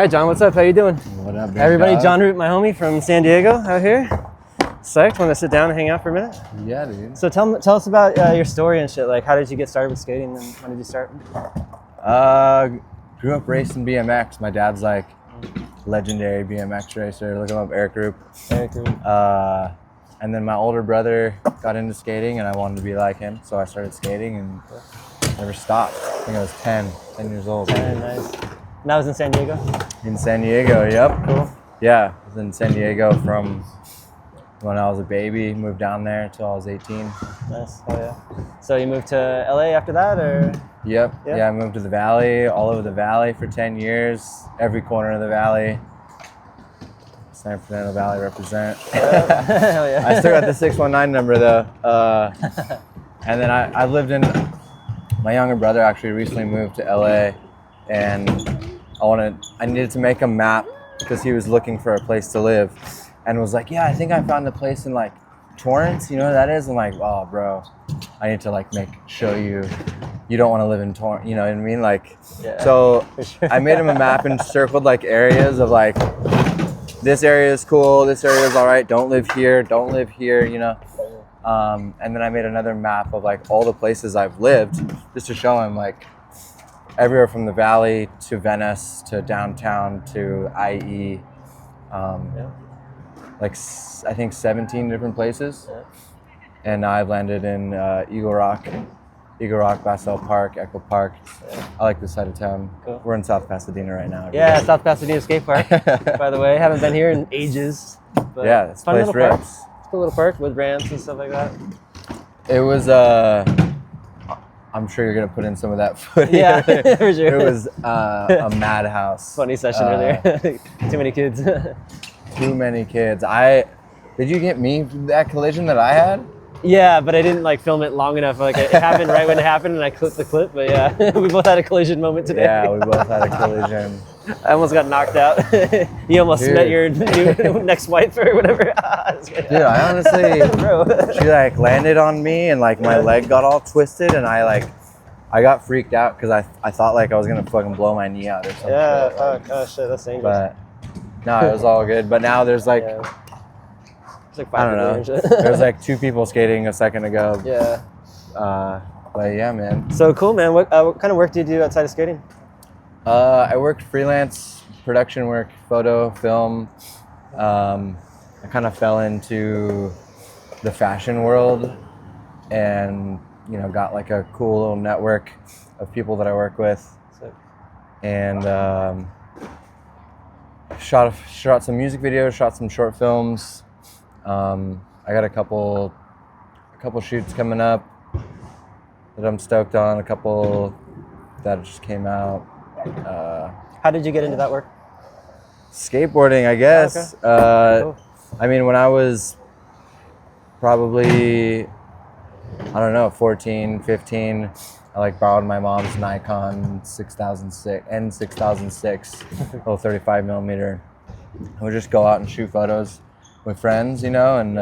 Hi John, what's up? How you doing? What up, big everybody? dog? John Rupe, my homie from San Diego out here. Psyched. Want to sit down and hang out for a minute? Yeah, dude. So tell us about your story and shit. Like, how did you get started with skating and when did you start? Grew up racing BMX. My dad's like legendary BMX racer. Look him up, Eric Rupe. Eric Rupe. And then my older brother got into skating and I wanted to be like him. So I started skating and never stopped. I think I was 10 years old. 10, nice. And that was in San Diego? In San Diego, yep. Cool. Yeah, I was in San Diego from when I was a baby, moved down there until I was 18. Nice, oh yeah. So you moved to LA after that, or? Yep, yeah, I moved to the Valley, all over the Valley for 10 years, every corner of the Valley. San Fernando Valley represent. Hell yeah. I still got the 619 number though. And then I lived in, my younger brother actually recently moved to LA and I needed to make a map because he was looking for a place to live and was like, yeah, I think I found a place in like Torrance, you know what that is? I'm like, oh bro, I need to like show you don't want to live in Torrance, you know what I mean? Like, yeah, so sure. I made him a map and circled like areas of like, this area is cool, this area is all right, don't live here, you know? And then I made another map of like all the places I've lived just to show him like everywhere from the Valley to Venice to downtown to IE. Like I think 17 different places. Yeah. And now I've landed in Eagle Rock, Basel Park, Echo Park. Yeah. I like this side of town. Cool. We're in South Pasadena right now. Yeah, South Pasadena Skate Park, by the way. Haven't been here in ages. But yeah, this fun place little rips. Park. It's a little park with ramps and stuff like that. It was, I'm sure you're going to put in some of that footage. Yeah, for sure. It was a madhouse. Funny session earlier. Too many kids. Too many kids. Did you get me that collision that I had? Yeah, but I didn't like film it long enough. Like it happened right when it happened, and I clipped the clip. But yeah, we both had a collision moment today. Yeah, we both had a collision. I almost got knocked out. You almost met your new next wife or whatever. Dude, I honestly, she like landed on me and like my leg got all twisted, and I got freaked out because I thought like I was gonna fucking blow my knee out or something. Yeah, fuck. Oh shit, that's dangerous. But no, it was all good. But now there's like. Yeah. Like I don't know. There was like 2 people skating a second ago. Yeah. But yeah, man. So cool, man. What kind of work do you do outside of skating? I worked freelance production work, photo, film. I kind of fell into the fashion world and, you know, got like a cool little network of people that I work with. Sick. And shot some music videos, shot some short films. I got a couple shoots coming up that I'm stoked on, a couple that just came out. How did you get into that work? Skateboarding, I guess. Okay. Cool. I mean, when I was probably, I don't know, 14, 15, I like borrowed my mom's Nikon 6006, little 35 millimeter. And we'd just go out and shoot photos with friends, you know, and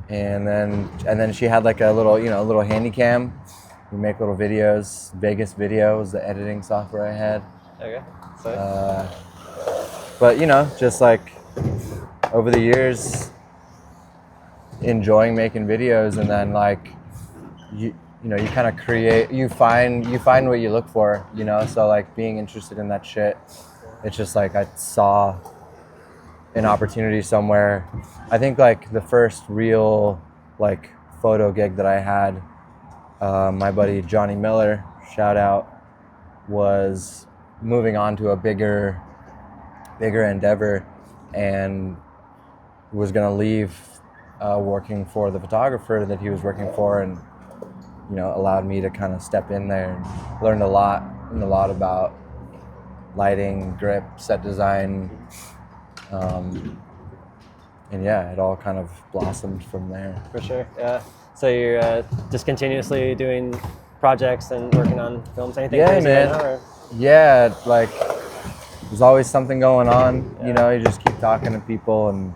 then she had like a little, you know, a little handy cam. We make little videos. Vegas Video was the editing software I had. Okay. But you know, just like over the years, enjoying making videos, and then like you know, you kind of create, you find what you look for, you know. So like being interested in that shit, it's just like I saw an opportunity somewhere. I think like the first real like photo gig that I had, my buddy Johnny Miller, shout out, was moving on to a bigger endeavor and was gonna leave working for the photographer that he was working for, and you know, allowed me to kind of step in there and learned a lot about lighting, grip, set design. And yeah, it all kind of blossomed from there. For sure, yeah. So you're just continuously doing projects and working on films, anything yeah, crazy man. right now? Or? Yeah, like there's always something going on, you know, you just keep talking to people and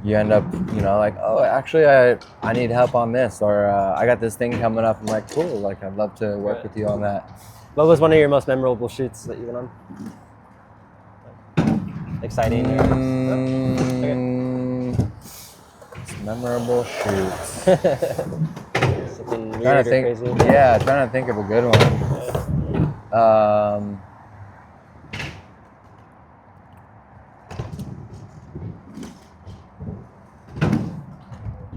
you end up, you know, like, oh, actually I need help on this, or I got this thing coming up. I'm like, cool, like I'd love to work with you on that. What was one of your most memorable shoots that you went on? Exciting. Memorable shoots. Something weird Trying or to think. crazy. Yeah, trying to think of a good one.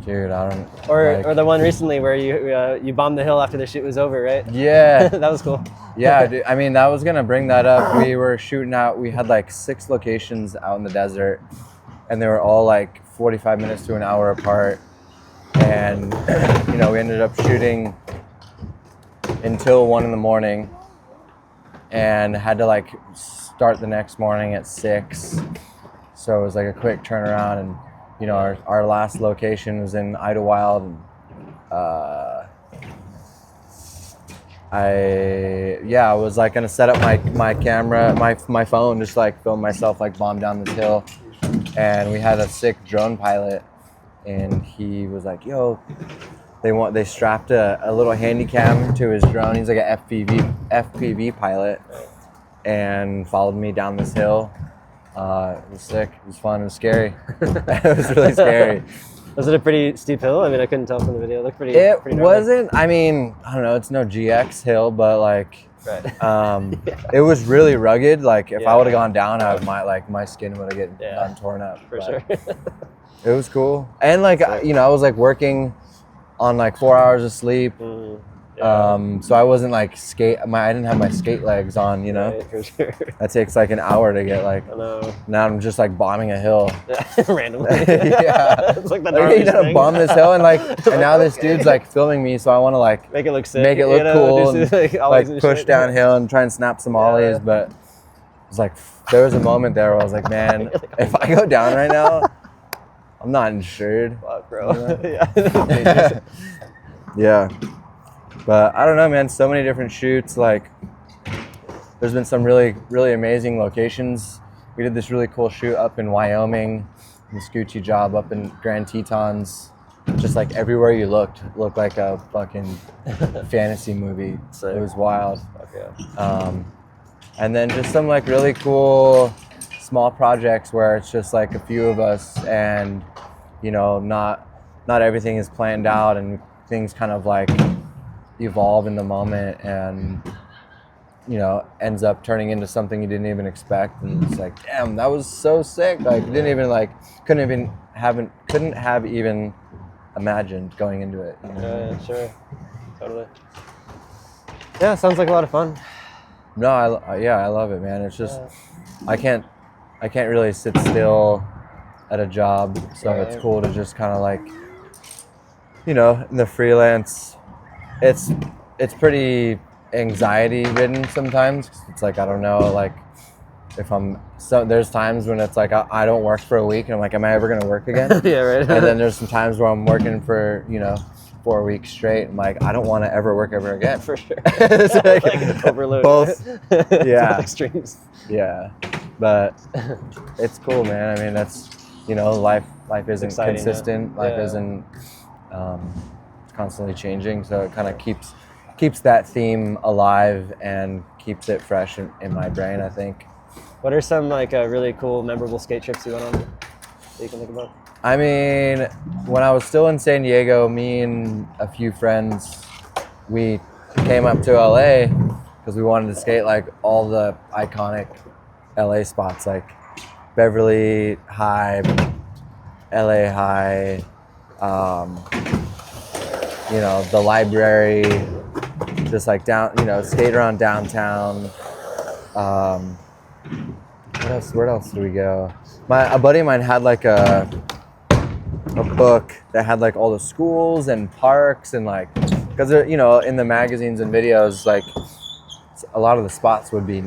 Dude, I don't. Or the one recently where you bombed the hill after the shoot was over, right? Yeah. That was cool. Yeah, dude, I mean, I was gonna bring that up. We were shooting out. We had like 6 locations out in the desert, and they were all like 45 minutes to an hour apart. And you know, we ended up shooting until 1 a.m, and had to like start the next morning at 6. So it was like a quick turnaround. And you know, our last location was in Idlewild, and I was like gonna set up my camera, my phone, just like film myself like bomb down this hill. And we had a sick drone pilot, and he was like, yo, they strapped a little handy cam to his drone. He's like an FPV pilot, and followed me down this hill. It was sick. It was fun. It was scary. It was really scary. Was it a pretty steep hill? I mean, I couldn't tell from the video. It looked pretty. It pretty wasn't. I mean, I don't know. It's no GX hill, but like, it was really rugged. Like, if I would have gone down, my skin would have gotten torn up. For sure. It was cool. And like, you know, I was like working on like 4 hours of sleep. So I wasn't like I didn't have my skate legs on, you know. Right, for sure. That takes like an hour to get like. I know. Now I'm just like bombing a hill. Randomly. Yeah. It's like the you gotta bomb this hill, and like, and now this dude's like filming me, so I want to like make it look sick, make it look cool, and like push shit. downhill and try and snap some ollies. But it's like there was a moment there where I was like, man, if I go down right now, I'm not insured. Fuck, bro. You know? Yeah. But I don't know, man. So many different shoots. Like, there's been some really, really amazing locations. We did this really cool shoot up in Wyoming, the Scoochie job up in Grand Tetons. Just like everywhere you looked like a fucking fantasy movie. So it was wild. Fuck yeah. And then just some like really cool small projects where it's just like a few of us, and you know, not everything is planned out, and things kind of like evolve in the moment, and you know, ends up turning into something you didn't even expect. And it's like, damn, that was so sick. Like, didn't even like, couldn't have even imagined going into it, you know? Yeah, sure, totally. Yeah, sounds like a lot of fun. No, I love it, man. It's just I can't really sit still at a job, so it's cool to just kind of like, you know, in the freelance. It's pretty anxiety ridden sometimes. It's like, I don't know, like if there's times when it's like I don't work for a week, and I'm like, am I ever gonna work again? Yeah, right. And then there's some times where I'm working for, you know, 4 weeks straight. I'm like, I don't want to ever work ever again. For sure. It's like overload. Both. Yeah. Both extremes. Yeah. But it's cool, man. I mean, that's, you know, life isn't exciting, consistent. yeah. Life isn't constantly changing, so it kind of keeps that theme alive and keeps it fresh in my brain, I think. What are some like really cool, memorable skate trips you went on that you can think about? I mean, when I was still in San Diego, me and a few friends, we came up to LA because we wanted to skate like all the iconic LA spots, like Beverly High, LA High, you know, the library, just like down, you know, skate around downtown. Where else did we go? A buddy of mine had like a book that had like all the schools and parks, and like, because you know, in the magazines and videos, like a lot of the spots would be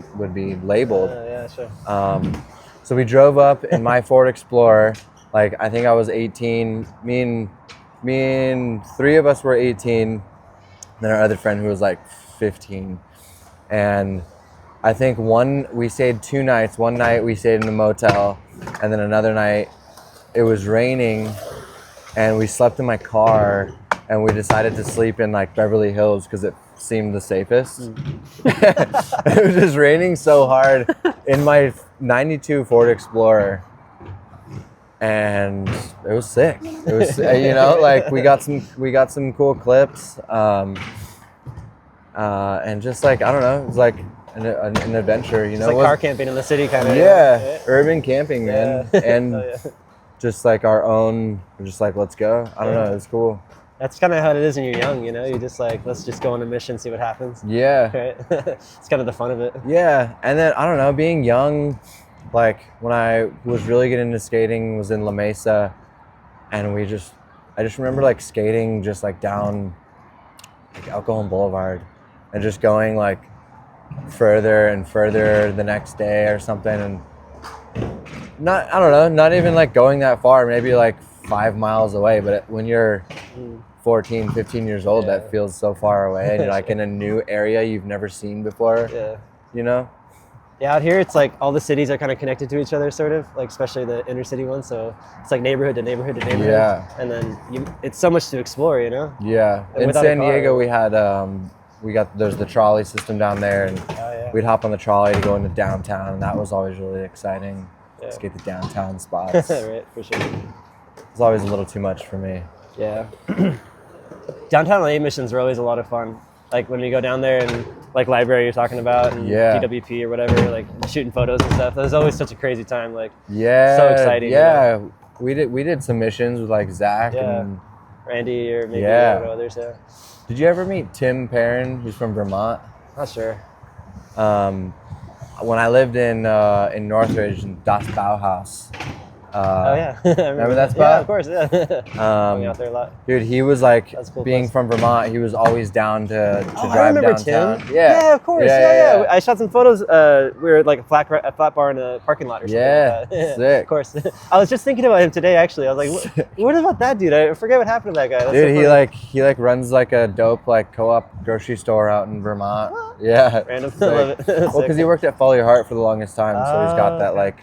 labeled. Yeah, sure. So we drove up in my Ford Explorer. Like, I think I was 18. Me and 3 of us were 18. Then our other friend, who was like 15, and I think we stayed 2 nights. One night we stayed in a motel, and then another night it was raining, and we slept in my car, and we decided to sleep in like Beverly Hills because it seemed the safest. It was just raining so hard in my 92 Ford Explorer. And it was sick. It was, you know, like we got some cool clips. And just like, I don't know, it was like an adventure, you know. It's like car camping in the city kind of. Yeah, urban camping, man. Yeah. And Oh, yeah. just like our own, we're just like, let's go. I don't know, it's cool. That's kind of how it is when you're young, you know. You're just like, let's just go on a mission, see what happens. Yeah. Right? It's kind of the fun of it. Yeah, and then, I don't know, being young, like when I was really getting into skating was in La Mesa, and I just remember like skating just like down like El Cajon Boulevard and just going like further and further the next day or something, and I don't know, not even like going that far, maybe like 5 miles away, but when you're 14, 15 years old, that feels so far away, and you're like in a new area you've never seen before. Yeah. You know? Yeah, out here it's like all the cities are kind of connected to each other, sort of, like especially the inner city ones. So it's like neighborhood to neighborhood to neighborhood. Yeah. And then it's so much to explore, you know? Yeah. And In without a San car, Diego, we had there's the trolley system down there, and we'd hop on the trolley to go into downtown, and that was always really exciting. Let's get the downtown spots. Right, for sure. It's always a little too much for me. Yeah. Downtown LA missions are always a lot of fun. Like when we go down there and like library you're talking about and DWP or whatever, like shooting photos and stuff. That was always such a crazy time. Like so exciting. Yeah. You know? We did some missions with like Zach and Randy or maybe others. Yeah. Did you ever meet Tim Perrin, who's from Vermont? Not sure. When I lived in Northridge, in Das Bauhaus. Oh yeah, remember that spot? Yeah, of course. Yeah, going out there a lot. Dude, he was like, Cool being place. from Vermont, he was always down to I drive remember downtown. Tim. Yeah, of course. Yeah. I shot some photos. We were at like a flat bar in a parking lot or something. Yeah, Yeah, sick. Of course. I was just thinking about him today. Actually, I was like, what about that dude? I forget what happened to that guy. That's Dude, so he runs like a dope like co-op grocery store out in Vermont. What? Yeah. Random. Sick. I love it. Well, because he worked at Follow Your Heart for the longest time, so he's got that like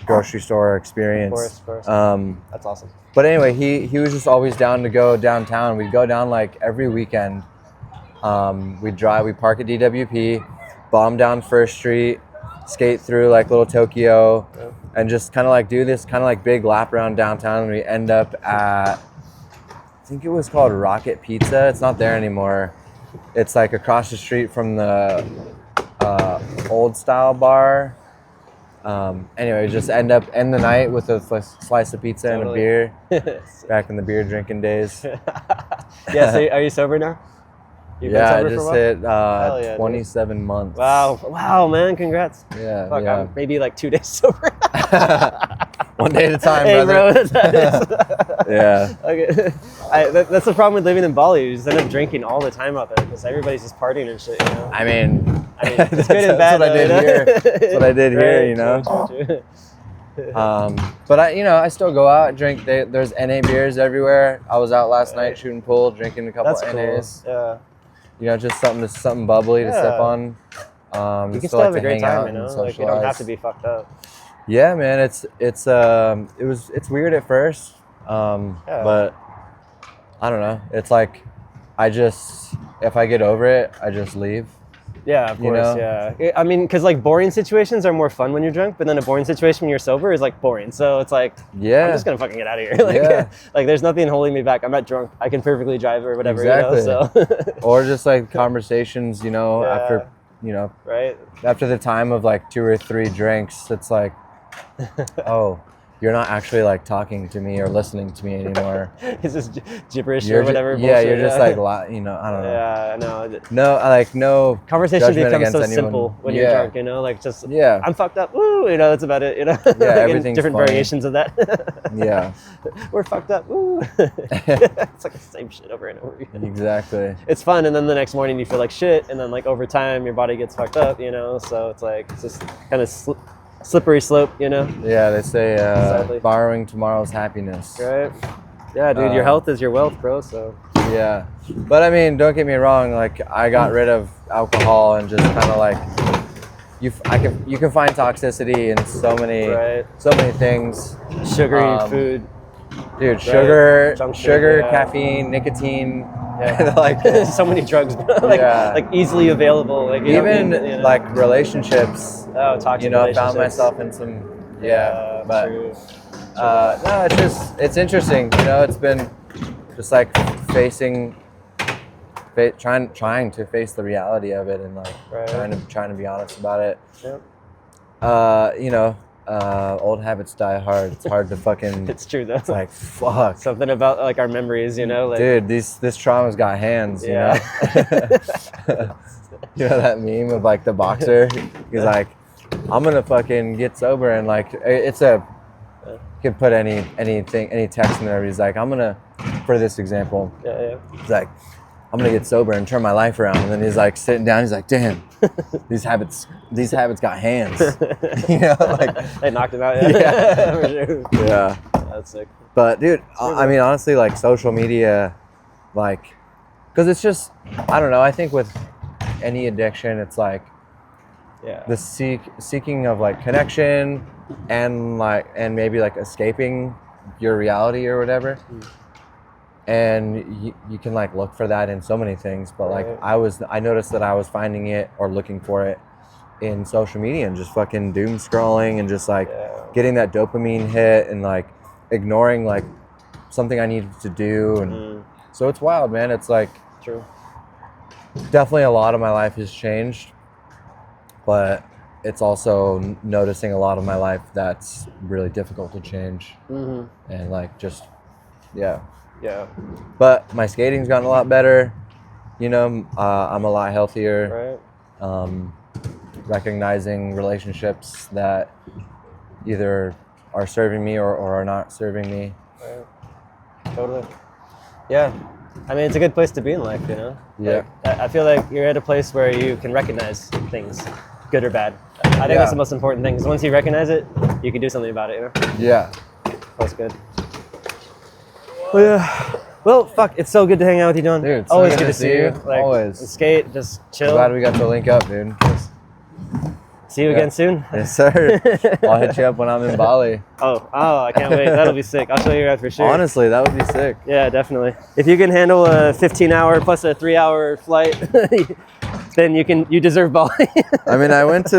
grocery store experience. Of course. That's awesome. But anyway, he was just always down to go downtown. We'd go down like every weekend. We'd park at DWP, bomb down First Street, skate through like Little Tokyo, and just kind of like do this kind of like big lap around downtown. And we end up at, I think it was called Rocket Pizza. It's not there anymore. It's like across the street from the old style bar. Anyway, just end the night with a slice of pizza and a beer. Back in the beer drinking days. Yeah, so are you sober now? You've been I sober just for a while? hit 27 months. Wow, man, congrats. Yeah, Fuck, yeah. I'm maybe like 2 days sober. One day at a time, Hey, brother. bro. Yeah. Okay. That's the problem with living in Bali. You just end up drinking all the time out there because everybody's just partying and shit, you know? I mean it's good and bad. That's what I did here. That's what I did here, you know? True. But I still go out and drink. There's NA beers everywhere. I was out last night shooting pool, drinking a couple That's NAs. cool. Yeah. You know, just something bubbly to sip on. You can still have a great time, you know? Like you don't have to be fucked up. Yeah, man, it's weird at first, but I don't know. It's like if I get over it, I just leave. Yeah, of course. know? Yeah, I mean, because like boring situations are more fun when you're drunk, but then a boring situation when you're sober is like boring. So it's like, I'm just gonna fucking get out of here. Like, like there's nothing holding me back. I'm not drunk. I can perfectly drive or whatever. Exactly. You know, so. Or just like conversations, you know, after after the time of like 2 or 3 drinks, it's like, oh, you're not actually like talking to me or listening to me anymore. It's just gibberish or whatever. You're just like, you know, I don't know. Yeah, no. No conversation becomes so anyone. simple when you're drunk, you know, like just, Yeah. I'm fucked up, woo, you know, that's about it, you know. Yeah, Like everything's different funny. variations of that. Yeah. We're fucked up, woo. It's like the same shit over and over again. Exactly. It's fun, and then the next morning you feel like shit, and then like over time your body gets fucked up, you know. So it's like it's just kind of slippery slope, you know. Yeah, they say Sadly. borrowing tomorrow's happiness. Right. Yeah, dude, your health is your wealth, bro. So. Yeah, but I mean, don't get me wrong. Like, I got rid of alcohol and just kind of like you can find toxicity in so many things. Sugary food. Dude, sugar, sugar, yeah. caffeine, nicotine, Yeah. like so many drugs, like easily available. Like even like relationships. Oh, toxic you know, I relationships. found myself in some. Yeah, but true. no, it's interesting. You know, it's been just like trying to face the reality of it and like trying to be honest about it. Yep. You know. Old habits die hard. It's hard to fucking. It's true though. It's like fuck. Something about like our memories, you know. Like, dude, this trauma's got hands. Yeah. You know. You know that meme of like the boxer? He's like, I'm gonna fucking get sober and like it's a. You can put any text in there. He's like, I'm gonna, for this example. Yeah. He's like, I'm gonna get sober and turn my life around. And then he's like sitting down. He's like, damn, these habits got hands. You know, like they knocked him out. Yeah. For sure. Yeah. That's sick. But dude, I mean, honestly, like social media, like, because it's just, I don't know. I think with any addiction, it's like the seeking of like connection and maybe like escaping your reality or whatever. And you can like look for that in so many things, but like I noticed that I was finding it or looking for it in social media and just fucking doom scrolling and just like getting that dopamine hit and like ignoring like something I needed to do. And so it's wild, man. It's like true. Definitely a lot of my life has changed, but it's also noticing a lot of my life that's really difficult to change. And like just yeah. But my skating's gotten a lot better. You know, I'm a lot healthier. Recognizing relationships that either are serving me or are not serving me. Totally. Yeah. I mean, it's a good place to be in life, you know? Yeah. Like, I feel like you're at a place where you can recognize things, good or bad. I think that's the most important thing, because once you recognize it, you can do something about it, you know? Yeah. That's good. Well, yeah. Well, fuck, it's so good to hang out with you, John. Dude, always good to see you. Like, always. Skate, just chill. I'm glad we got to link up, dude. See you again soon. Yes, sir. I'll hit you up when I'm in Bali. Oh, I can't wait. That'll be sick. I'll show you around for sure. Honestly, that would be sick. Yeah, definitely. If you can handle a 15-hour plus a 3-hour flight, then you deserve Bali. I mean, I went to